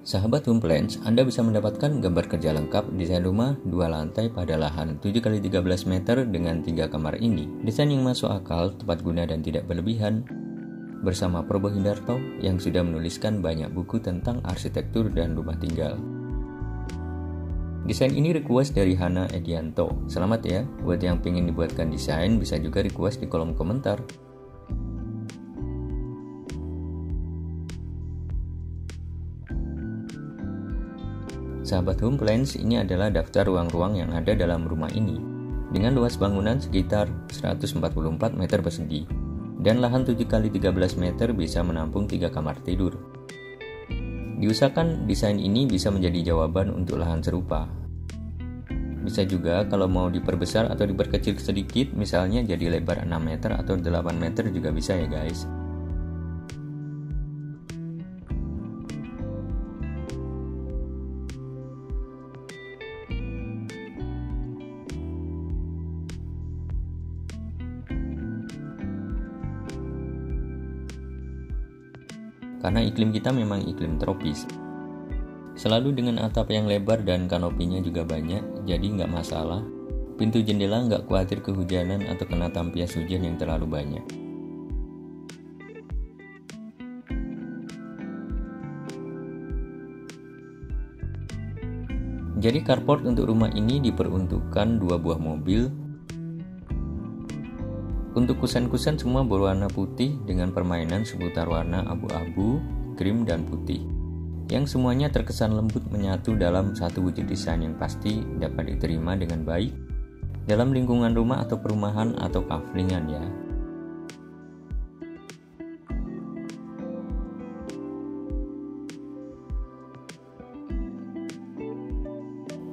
Sahabat Home Plans, Anda bisa mendapatkan gambar kerja lengkap desain rumah 2 lantai pada lahan 7x13 meter dengan 3 kamar ini. Desain yang masuk akal, tepat guna dan tidak berlebihan. Bersama Probo Hindarto yang sudah menuliskan banyak buku tentang arsitektur dan rumah tinggal. Desain ini request dari Hana Edianto. Selamat ya, buat yang pengen dibuatkan desain bisa juga request di kolom komentar. Sahabat Home Plans, ini adalah daftar ruang-ruang yang ada dalam rumah ini. Dengan luas bangunan sekitar 144 meter persegi. Dan lahan 7x13 meter bisa menampung 3 kamar tidur. Diusahakan desain ini bisa menjadi jawaban untuk lahan serupa. Bisa juga kalau mau diperbesar atau diperkecil sedikit, misalnya jadi lebar 6 meter atau 8 meter juga bisa ya guys. Karena iklim kita memang iklim tropis. Selalu dengan atap yang lebar dan kanopinya juga banyak, jadi nggak masalah. Pintu jendela nggak khawatir kehujanan atau kena tampias hujan yang terlalu banyak. Jadi carport untuk rumah ini diperuntukkan 2 buah mobil. Untuk kusen-kusen semua berwarna putih dengan permainan seputar warna abu-abu, krim, dan putih. Yang semuanya terkesan lembut menyatu dalam satu wujud desain yang pasti dapat diterima dengan baik dalam lingkungan rumah atau perumahan atau kaflingan ya.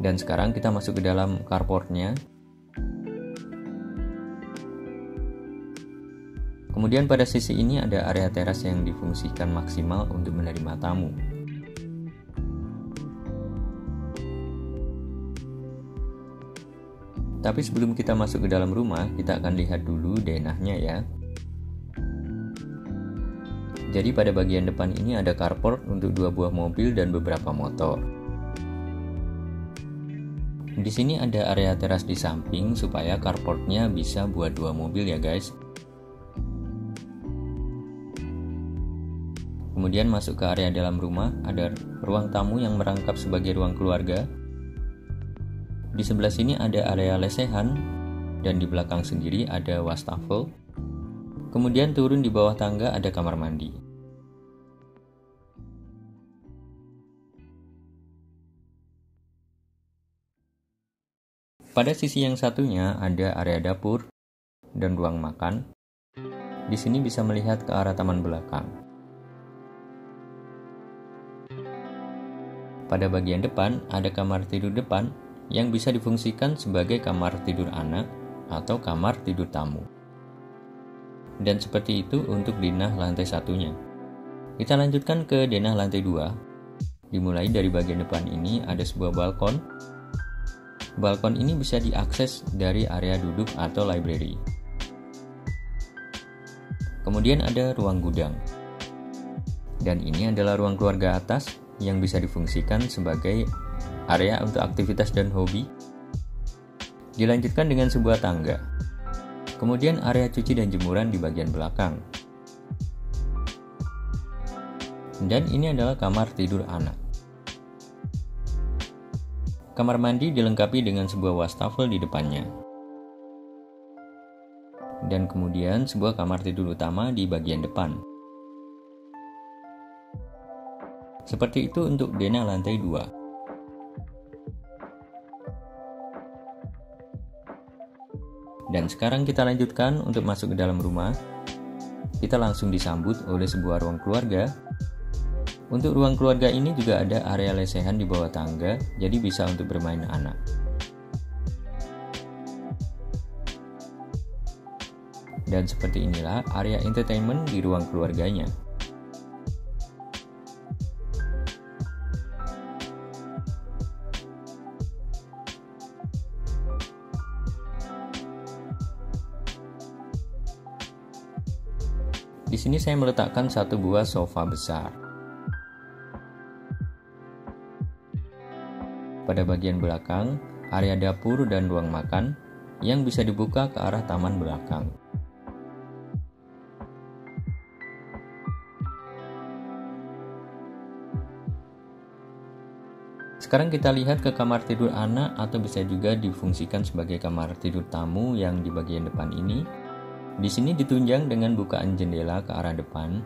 Dan sekarang kita masuk ke dalam carportnya. Kemudian pada sisi ini ada area teras yang difungsikan maksimal untuk menerima tamu. Tapi sebelum kita masuk ke dalam rumah, kita akan lihat dulu denahnya ya. Jadi pada bagian depan ini ada carport untuk 2 buah mobil dan beberapa motor. Di sini ada area teras di samping supaya carportnya bisa buat 2 mobil ya guys. Kemudian masuk ke area dalam rumah, ada ruang tamu yang merangkap sebagai ruang keluarga. Di sebelah sini ada area lesehan, dan di belakang sendiri ada wastafel. Kemudian turun di bawah tangga ada kamar mandi. Pada sisi yang satunya ada area dapur dan ruang makan. Di sini bisa melihat ke arah taman belakang. Pada bagian depan ada kamar tidur depan yang bisa difungsikan sebagai kamar tidur anak atau kamar tidur tamu. Dan seperti itu untuk denah lantai satunya. Kita lanjutkan ke denah lantai 2. Dimulai dari bagian depan ini ada sebuah balkon. Balkon ini bisa diakses dari area duduk atau library. Kemudian ada ruang gudang. Dan ini adalah ruang keluarga atas yang bisa difungsikan sebagai area untuk aktivitas dan hobi. Dilanjutkan dengan sebuah tangga. Kemudian area cuci dan jemuran di bagian belakang. Dan ini adalah kamar tidur anak. Kamar mandi dilengkapi dengan sebuah wastafel di depannya. Dan kemudian sebuah kamar tidur utama di bagian depan. Seperti itu untuk denah lantai 2. Dan sekarang kita lanjutkan untuk masuk ke dalam rumah. Kita langsung disambut oleh sebuah ruang keluarga. Untuk ruang keluarga ini juga ada area lesehan di bawah tangga, jadi bisa untuk bermain anak. Dan seperti inilah area entertainment di ruang keluarganya. Di sini saya meletakkan satu buah sofa besar. Pada bagian belakang, area dapur dan ruang makan yang bisa dibuka ke arah taman belakang. Sekarang kita lihat ke kamar tidur anak atau bisa juga difungsikan sebagai kamar tidur tamu yang di bagian depan ini. Di sini ditunjang dengan bukaan jendela ke arah depan.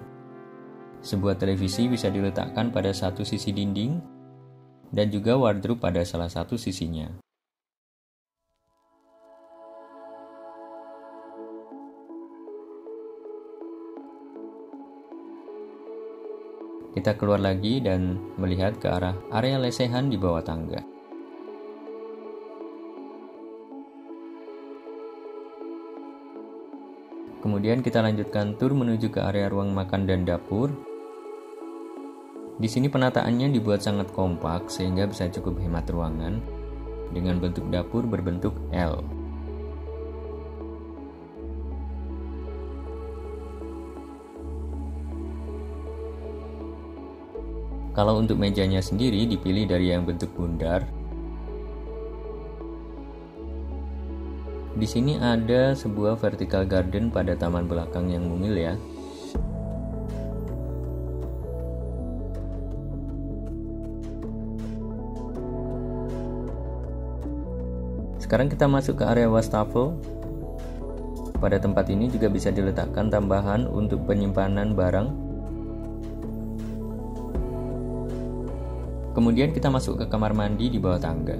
Sebuah televisi bisa diletakkan pada satu sisi dinding dan juga wardrobe pada salah satu sisinya. Kita keluar lagi dan melihat ke arah area lesehan di bawah tangga. Kemudian kita lanjutkan tur menuju ke area ruang makan dan dapur. Di sini penataannya dibuat sangat kompak sehingga bisa cukup hemat ruangan dengan bentuk dapur berbentuk L. Kalau untuk mejanya sendiri dipilih dari yang bentuk bundar. Di sini ada sebuah vertical garden pada taman belakang yang mungil ya. Sekarang kita masuk ke area wastafel. Pada tempat ini juga bisa diletakkan tambahan untuk penyimpanan barang. Kemudian kita masuk ke kamar mandi di bawah tangga.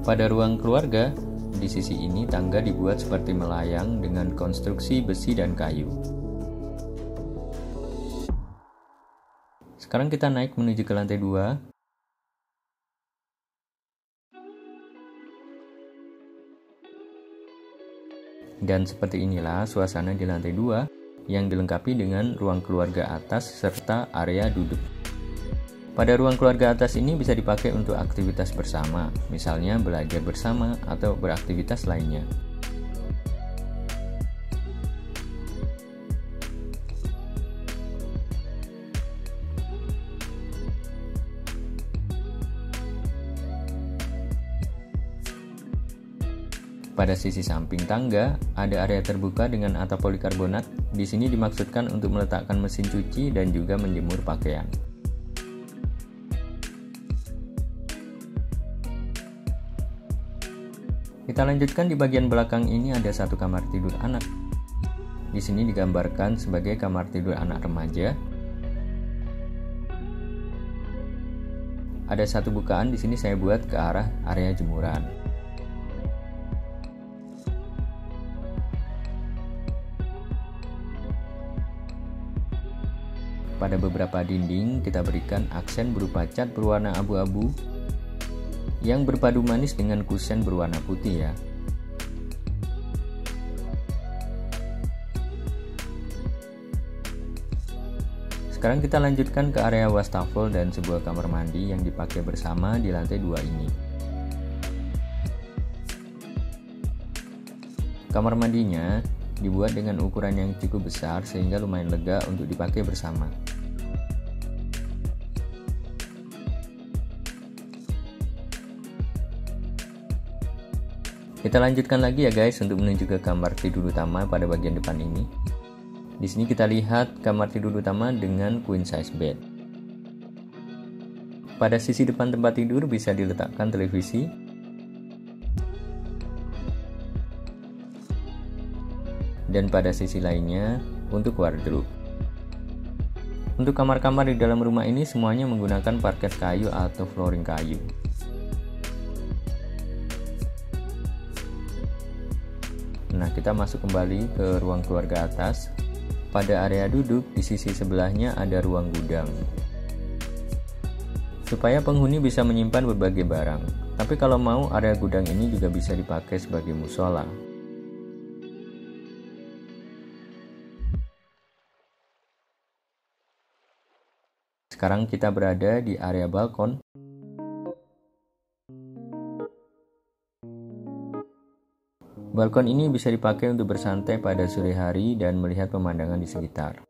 Pada ruang keluarga, di sisi ini tangga dibuat seperti melayang dengan konstruksi besi dan kayu. Sekarang kita naik menuju ke lantai 2. Dan seperti inilah suasana di lantai 2 yang dilengkapi dengan ruang keluarga atas serta area duduk. Pada ruang keluarga atas ini bisa dipakai untuk aktivitas bersama, misalnya belajar bersama atau beraktivitas lainnya. Pada sisi samping tangga, ada area terbuka dengan atap polikarbonat. Di sini dimaksudkan untuk meletakkan mesin cuci dan juga menjemur pakaian. Kita lanjutkan di bagian belakang ini ada satu kamar tidur anak. Di sini digambarkan sebagai kamar tidur anak remaja. Ada satu bukaan di sini saya buat ke arah area jemuran. Pada beberapa dinding kita berikan aksen berupa cat berwarna abu-abu yang berpadu manis dengan kusen berwarna putih ya. Sekarang kita lanjutkan ke area wastafel dan sebuah kamar mandi yang dipakai bersama di lantai 2 ini. Kamar mandinya dibuat dengan ukuran yang cukup besar sehingga lumayan lega untuk dipakai bersama. Kita lanjutkan lagi ya guys untuk menuju ke kamar tidur utama pada bagian depan ini. Di sini kita lihat kamar tidur utama dengan queen size bed. Pada sisi depan tempat tidur bisa diletakkan televisi. Dan pada sisi lainnya untuk wardrobe. Untuk kamar-kamar di dalam rumah ini semuanya menggunakan parket kayu atau flooring kayu. Nah, kita masuk kembali ke ruang keluarga atas. Pada area duduk, di sisi sebelahnya ada ruang gudang. Supaya penghuni bisa menyimpan berbagai barang. Tapi kalau mau, area gudang ini juga bisa dipakai sebagai musola. Sekarang kita berada di area balkon. Balkon ini bisa dipakai untuk bersantai pada sore hari dan melihat pemandangan di sekitar.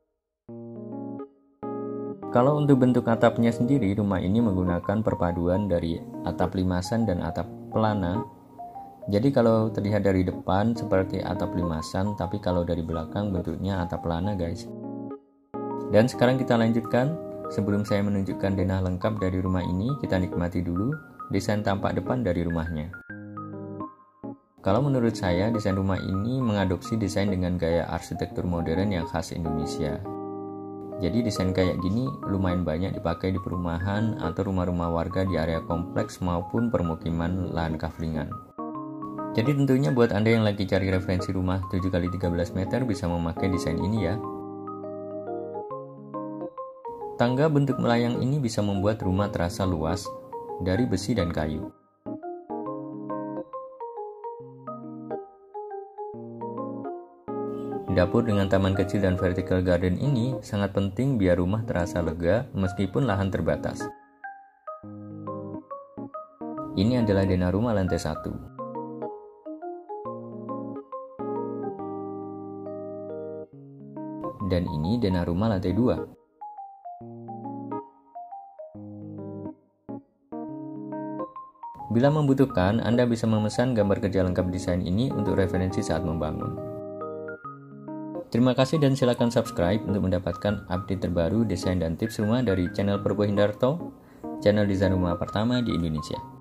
Kalau untuk bentuk atapnya sendiri, rumah ini menggunakan perpaduan dari atap limasan dan atap pelana. Jadi kalau terlihat dari depan seperti atap limasan, tapi kalau dari belakang bentuknya atap pelana, guys. Dan sekarang kita lanjutkan. Sebelum saya menunjukkan denah lengkap dari rumah ini, kita nikmati dulu desain tampak depan dari rumahnya. Kalau menurut saya, desain rumah ini mengadopsi desain dengan gaya arsitektur modern yang khas Indonesia. Jadi desain kayak gini lumayan banyak dipakai di perumahan atau rumah-rumah warga di area kompleks maupun permukiman lahan kaflingan. Jadi tentunya buat Anda yang lagi cari referensi rumah 7x13 meter bisa memakai desain ini ya. Tangga bentuk melayang ini bisa membuat rumah terasa luas dari besi dan kayu. Dapur dengan taman kecil dan vertical garden ini sangat penting biar rumah terasa lega meskipun lahan terbatas. Ini adalah denah rumah lantai 1. Dan ini denah rumah lantai 2. Bila membutuhkan, Anda bisa memesan gambar kerja lengkap desain ini untuk referensi saat membangun. Terima kasih dan silakan subscribe untuk mendapatkan update terbaru desain dan tips rumah dari channel Prabowo Hindarto, channel desain rumah pertama di Indonesia.